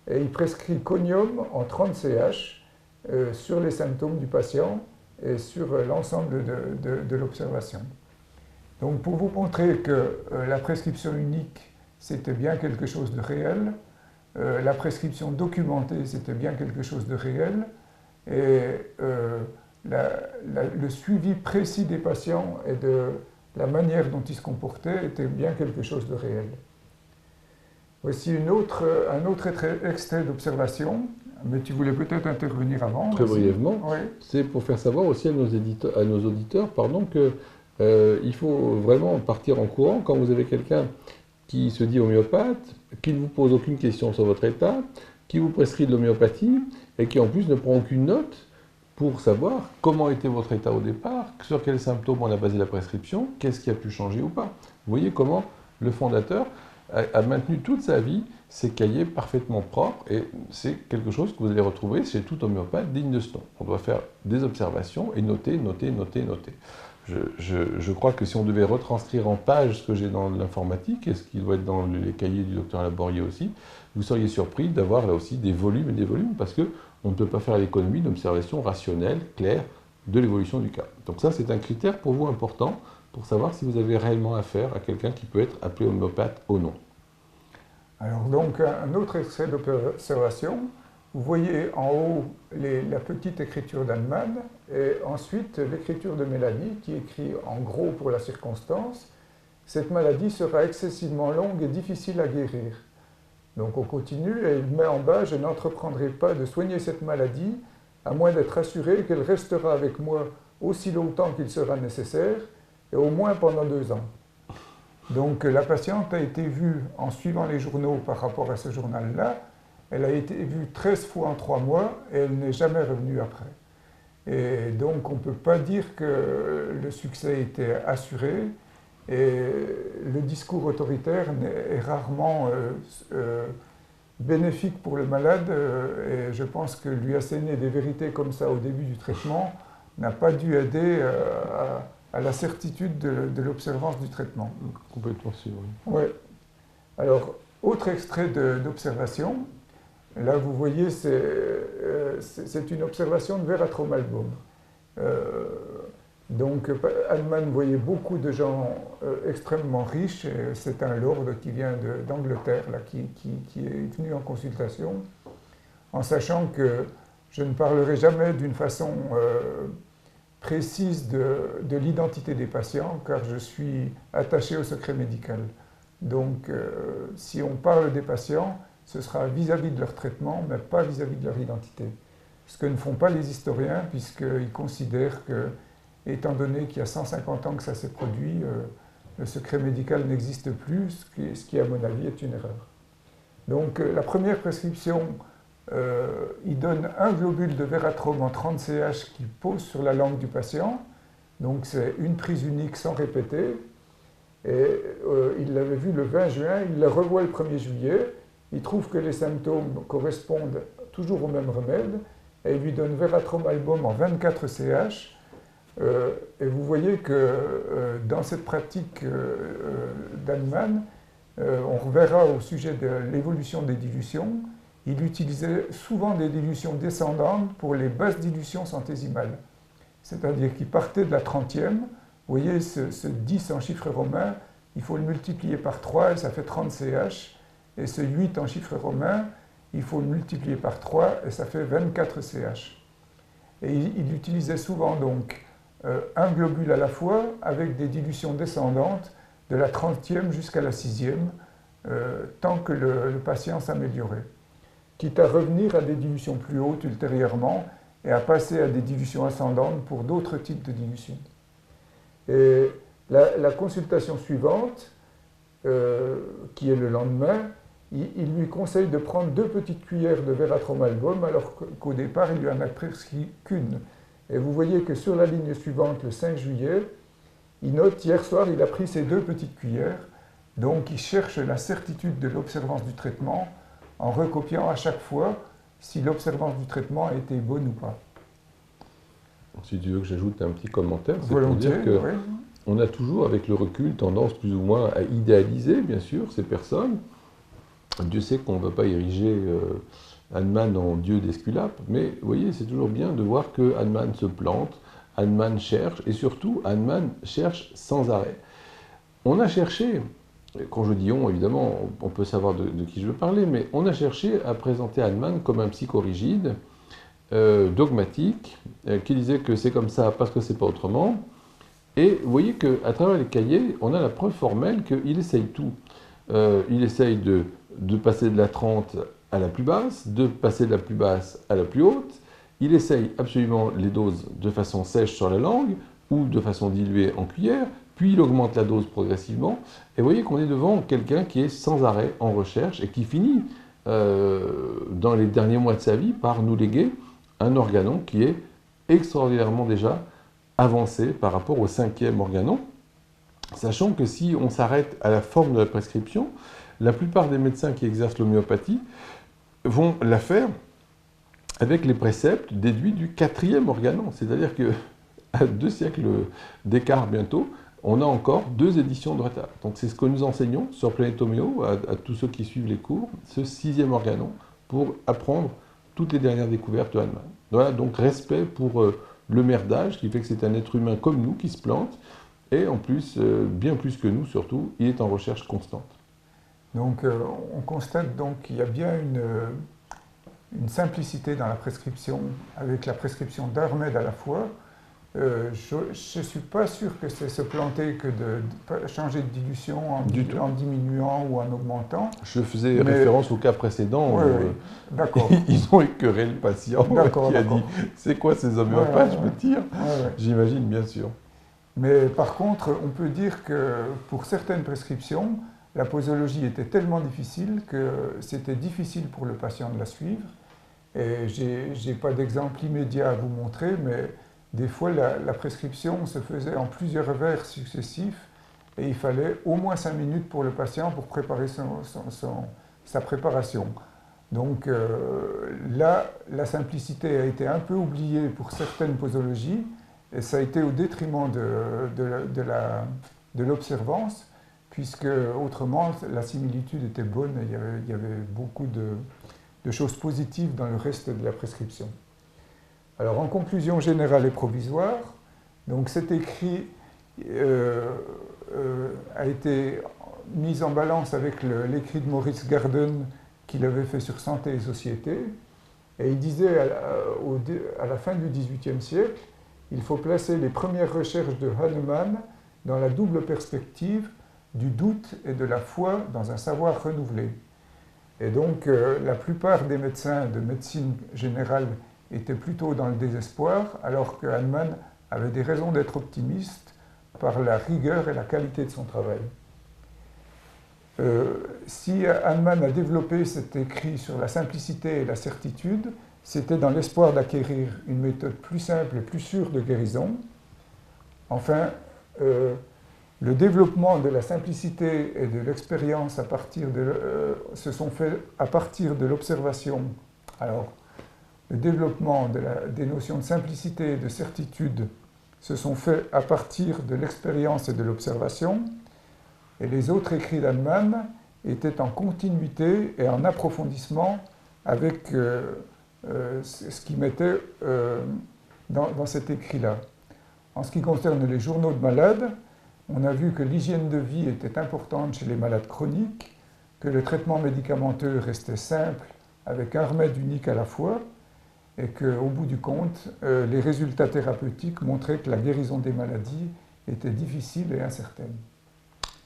Et il prescrit conium en 30 CH sur les symptômes du patient et sur l'ensemble de l'observation. Donc pour vous montrer que la prescription unique, c'était bien quelque chose de réel, la prescription documentée, c'était bien quelque chose de réel, et le suivi précis des patients et de la manière dont ils se comportaient était bien quelque chose de réel. Voici un autre extrait d'observation, mais tu voulais peut-être intervenir avant. Très brièvement, oui. C'est pour faire savoir aussi à nos auditeurs que il faut vraiment partir en courant quand vous avez quelqu'un qui se dit homéopathe, qui ne vous pose aucune question sur votre état, qui vous prescrit de l'homéopathie et qui en plus ne prend aucune note pour savoir comment était votre état au départ, sur quels symptômes on a basé la prescription, qu'est-ce qui a pu changer ou pas. Vous voyez comment le fondateur a maintenu toute sa vie ses cahiers parfaitement propres et c'est quelque chose que vous allez retrouver chez tout homéopathe digne de ce nom. On doit faire des observations et noter, noter, noter, noter. Je crois que si on devait retranscrire en pages ce que j'ai dans l'informatique et ce qui doit être dans les cahiers du docteur Laborier aussi, vous seriez surpris d'avoir là aussi des volumes et des volumes parce qu'on ne peut pas faire l'économie d'observations rationnelles, claires de l'évolution du cas. Donc ça, c'est un critère pour vous important pour savoir si vous avez réellement affaire à quelqu'un qui peut être appelé homéopathe ou non. Alors donc, un autre extrait d'observation. Vous voyez en haut la petite écriture d'Hahnemann et ensuite l'écriture de Mélanie qui écrit en gros pour la circonstance. Cette maladie sera excessivement longue et difficile à guérir. Donc on continue et il met en bas « Je n'entreprendrai pas de soigner cette maladie à moins d'être assuré qu'elle restera avec moi aussi longtemps qu'il sera nécessaire et au moins pendant 2 ans. » Donc la patiente a été vue en suivant les journaux par rapport à ce journal-là. Elle a été vue 13 fois en 3 mois et elle n'est jamais revenue après. Et donc on ne peut pas dire que le succès était assuré et le discours autoritaire est rarement bénéfique pour le malade et je pense que lui asséner des vérités comme ça au début du traitement n'a pas dû aider à la certitude de l'observance du traitement. Complètement sûr, oui. Ouais. Alors, autre extrait d'observation. Là, vous voyez, c'est une observation de Veratraumalbum. Donc, Hahnemann voyait beaucoup de gens extrêmement riches. C'est un lord qui vient d'Angleterre, qui est venu en consultation, en sachant que je ne parlerai jamais d'une façon précise de l'identité des patients, car je suis attaché au secret médical. Donc, si on parle des patients, ce sera vis-à-vis de leur traitement, mais pas vis-à-vis de leur identité. Ce que ne font pas les historiens, puisqu'ils considèrent que, étant donné qu'il y a 150 ans que ça s'est produit, le secret médical n'existe plus, ce qui, à mon avis, est une erreur. Donc, la première prescription, il donne un globule de Veratrome en 30 CH qu'il pose sur la langue du patient. Donc, c'est une prise unique sans répéter. Et il l'avait vu le 20 juin, il le revoit le 1er juillet. Il trouve que les symptômes correspondent toujours au même remède et il lui donne Veratraumalbum en 24 CH. Et vous voyez que dans cette pratique d'Hahnemann, on reverra au sujet de l'évolution des dilutions, il utilisait souvent des dilutions descendantes pour les basses dilutions centésimales. C'est-à-dire qu'il partait de la 30e, vous voyez ce 10 en chiffre romain, il faut le multiplier par 3 et ça fait 30 CH. Et ce 8 en chiffre romain, il faut le multiplier par 3 et ça fait 24 CH. Et il utilisait souvent donc un globule à la fois avec des dilutions descendantes de la 30e jusqu'à la 6e, tant que le patient s'améliorait. Quitte à revenir à des dilutions plus hautes ultérieurement et à passer à des dilutions ascendantes pour d'autres types de dilutions. Et la consultation suivante, qui est le lendemain, il lui conseille de prendre 2 petites cuillères de Veratraumalbum alors qu'au départ, il lui en a prescrit qu'une. Et vous voyez que sur la ligne suivante, le 5 juillet, il note, hier soir, il a pris ces 2 petites cuillères. Donc, il cherche la certitude de l'observance du traitement en recopiant à chaque fois si l'observance du traitement a été bonne ou pas. Si tu veux que j'ajoute un petit commentaire, c'est pour Volontiers, dire que on a toujours, avec le recul, tendance plus ou moins à idéaliser, bien sûr, ces personnes. Dieu sait qu'on ne va pas ériger Hahnemann en dieu d'Esculape, mais vous voyez, c'est toujours bien de voir que Hahnemann se plante, Hahnemann cherche, et surtout, Hahnemann cherche sans arrêt. On a cherché, quand je dis on, évidemment, on peut savoir de qui je veux parler, mais on a cherché à présenter Hahnemann comme un psychorigide, dogmatique, qui disait que c'est comme ça parce que c'est pas autrement. Et vous voyez qu'à travers les cahiers, on a la preuve formelle qu'il essaye tout. Il essaye de passer de la 30 à la plus basse, de passer de la plus basse à la plus haute. Il essaye absolument les doses de façon sèche sur la langue ou de façon diluée en cuillère, puis il augmente la dose progressivement. Et vous voyez qu'on est devant quelqu'un qui est sans arrêt en recherche et qui finit, dans les derniers mois de sa vie, par nous léguer un organon qui est extraordinairement déjà avancé par rapport au 5e organon, sachant que si on s'arrête à la forme de la prescription, la plupart des médecins qui exercent l'homéopathie vont la faire avec les préceptes déduits du 4e organon. C'est-à-dire qu'à 2 siècles d'écart bientôt, on a encore 2 éditions de retard. Donc c'est ce que nous enseignons sur Planète Homéo à tous ceux qui suivent les cours, ce 6e organon, pour apprendre toutes les dernières découvertes de Hahnemann. Voilà, donc respect pour le merdage, qui fait que c'est un être humain comme nous qui se plante, et en plus, bien plus que nous surtout, il est en recherche constante. Donc on constate donc qu'il y a bien une simplicité dans la prescription, avec la prescription d'un remède à la fois. Je ne suis pas sûr que c'est se planter que de changer de dilution en diminuant ou en augmentant. Je faisais référence au cas précédent. Oui, oui. D'accord. Ils ont écœuré le patient qui a dit « C'est quoi ces homéopathes, je me tire ?» J'imagine, bien sûr. Mais par contre, on peut dire que pour certaines prescriptions, la posologie était tellement difficile que c'était difficile pour le patient de la suivre. Et je n'ai pas d'exemple immédiat à vous montrer, mais des fois la prescription se faisait en plusieurs verres successifs et il fallait au moins 5 minutes pour le patient pour préparer sa préparation. Donc là, la simplicité a été un peu oubliée pour certaines posologies et ça a été au détriment de l'observance, puisque autrement la similitude était bonne et il y avait beaucoup de choses positives dans le reste de la prescription. Alors en conclusion générale et provisoire, donc cet écrit a été mis en balance avec l'écrit de Maurice Garden qu'il avait fait sur Santé et Société, et il disait à la fin du XVIIIe siècle, il faut placer les premières recherches de Hahnemann dans la double perspective du doute et de la foi dans un savoir renouvelé. Et donc, la plupart des médecins de médecine générale étaient plutôt dans le désespoir, alors que Hahnemann avait des raisons d'être optimiste par la rigueur et la qualité de son travail. Si Hahnemann a développé cet écrit sur la simplicité et la certitude, c'était dans l'espoir d'acquérir une méthode plus simple et plus sûre de guérison. Enfin, le développement de la simplicité et de l'expérience se sont faits à partir de l'observation. Alors, le développement des notions de simplicité et de certitude se sont faits à partir de l'expérience et de l'observation, et les autres écrits d'Hahnemann étaient en continuité et en approfondissement avec ce qu'il mettait dans cet écrit-là. En ce qui concerne les journaux de malades, on a vu que l'hygiène de vie était importante chez les malades chroniques, que le traitement médicamenteux restait simple avec un remède unique à la fois, et qu'au bout du compte, les résultats thérapeutiques montraient que la guérison des maladies était difficile et incertaine.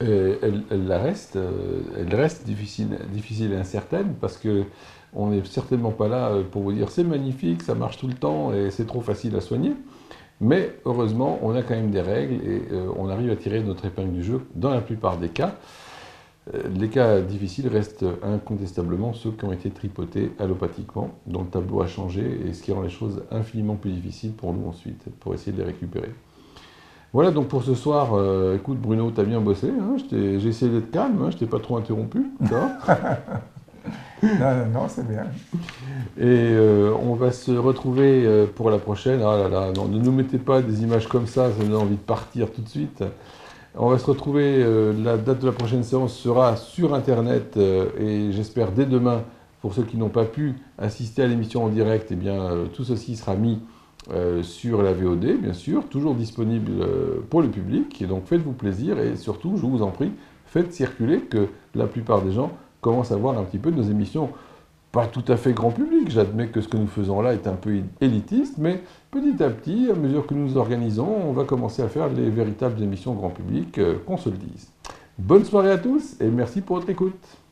Elle reste difficile et incertaine parce qu'on n'est certainement pas là pour vous dire c'est magnifique, ça marche tout le temps et c'est trop facile à soigner. Mais heureusement, on a quand même des règles et on arrive à tirer notre épingle du jeu dans la plupart des cas. Les cas difficiles restent incontestablement ceux qui ont été tripotés allopathiquement, dont le tableau a changé et ce qui rend les choses infiniment plus difficiles pour nous ensuite, pour essayer de les récupérer. Voilà donc pour ce soir. Écoute Bruno, t'as bien bossé, hein, j'ai essayé d'être calme, hein, je t'ai pas trop interrompu. Non, c'est bien. Et on va se retrouver pour la prochaine. Ah là là, non, ne nous mettez pas des images comme ça me donne envie de partir tout de suite. On va se retrouver, la date de la prochaine séance sera sur Internet et j'espère dès demain, pour ceux qui n'ont pas pu assister à l'émission en direct, eh bien, tout ceci sera mis sur la VOD, bien sûr, toujours disponible pour le public. Et donc faites-vous plaisir et surtout, je vous en prie, faites circuler que la plupart des gens commencent à voir un petit peu nos émissions pas tout à fait grand public. J'admets que ce que nous faisons là est un peu élitiste, mais petit à petit, à mesure que nous nous organisons, on va commencer à faire les véritables émissions grand public, qu'on se le dise. Bonne soirée à tous et merci pour votre écoute.